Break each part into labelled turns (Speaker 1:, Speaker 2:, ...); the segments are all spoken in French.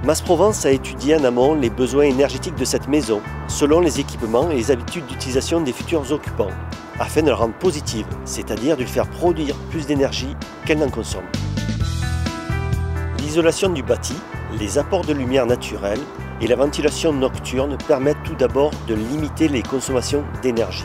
Speaker 1: MasProvence a étudié en amont les besoins énergétiques de cette maison, selon les équipements et les habitudes d'utilisation des futurs occupants, afin de la rendre positive, c'est-à-dire de lui faire produire plus d'énergie qu'elle n'en consomme. L'isolation du bâti, les apports de lumière naturelle et la ventilation nocturne permettent tout d'abord de limiter les consommations d'énergie.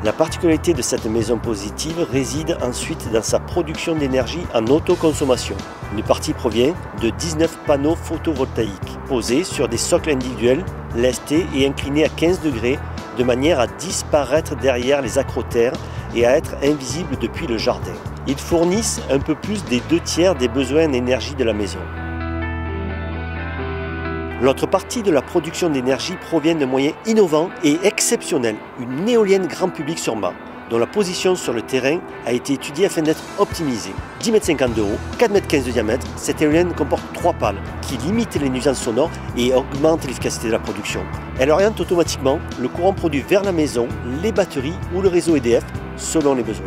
Speaker 1: La particularité de cette maison positive réside ensuite dans sa production d'énergie en autoconsommation. Une partie provient de 19 panneaux photovoltaïques posés sur des socles individuels, lestés et inclinés à 15 degrés de manière à disparaître derrière les acrotères et à être invisibles depuis le jardin. Ils fournissent un peu plus des 2/3 des besoins en énergie de la maison. L'autre partie de la production d'énergie provient d'un moyen innovant et exceptionnel, une éolienne grand public sur mât, dont la position sur le terrain a été étudiée afin d'être optimisée. 10,50 m de haut, 4,15 m de diamètre, cette éolienne comporte 3 pales qui limitent les nuisances sonores et augmentent l'efficacité de la production. Elle oriente automatiquement le courant produit vers la maison, les batteries ou le réseau EDF selon les besoins.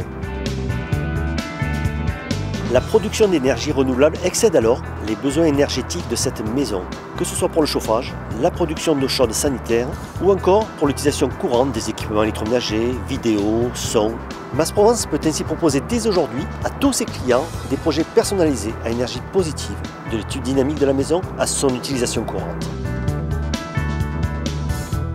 Speaker 1: La production d'énergie renouvelable excède alors les besoins énergétiques de cette maison, que ce soit pour le chauffage, la production d'eau chaude sanitaire ou encore pour l'utilisation courante des équipements électroménagers, vidéo, son. MasProvence peut ainsi proposer dès aujourd'hui à tous ses clients des projets personnalisés à énergie positive, de l'étude dynamique de la maison à son utilisation courante.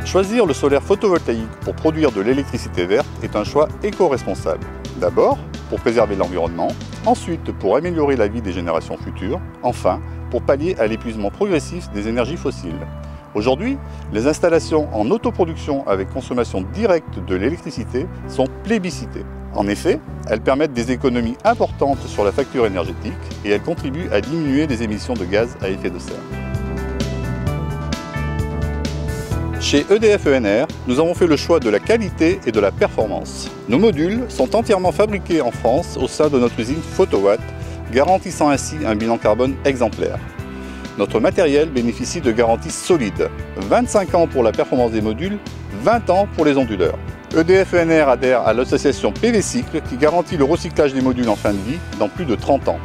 Speaker 2: Choisir le solaire photovoltaïque pour produire de l'électricité verte est un choix éco-responsable. D'abord, pour préserver l'environnement, ensuite pour améliorer la vie des générations futures, enfin pour pallier à l'épuisement progressif des énergies fossiles. Aujourd'hui, les installations en autoproduction avec consommation directe de l'électricité sont plébiscitées. En effet, elles permettent des économies importantes sur la facture énergétique et elles contribuent à diminuer les émissions de gaz à effet de serre. Chez EDF ENR, nous avons fait le choix de la qualité et de la performance. Nos modules sont entièrement fabriqués en France au sein de notre usine Photowatt, garantissant ainsi un bilan carbone exemplaire. Notre matériel bénéficie de garanties solides, 25 ans pour la performance des modules, 20 ans pour les onduleurs. EDF ENR adhère à l'association PVcycle qui garantit le recyclage des modules en fin de vie dans plus de 30 ans.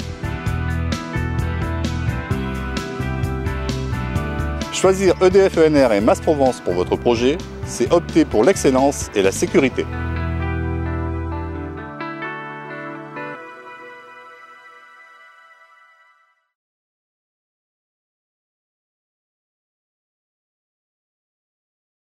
Speaker 2: Choisir EDF ENR et MasProvence pour votre projet, c'est opter pour l'excellence et la sécurité.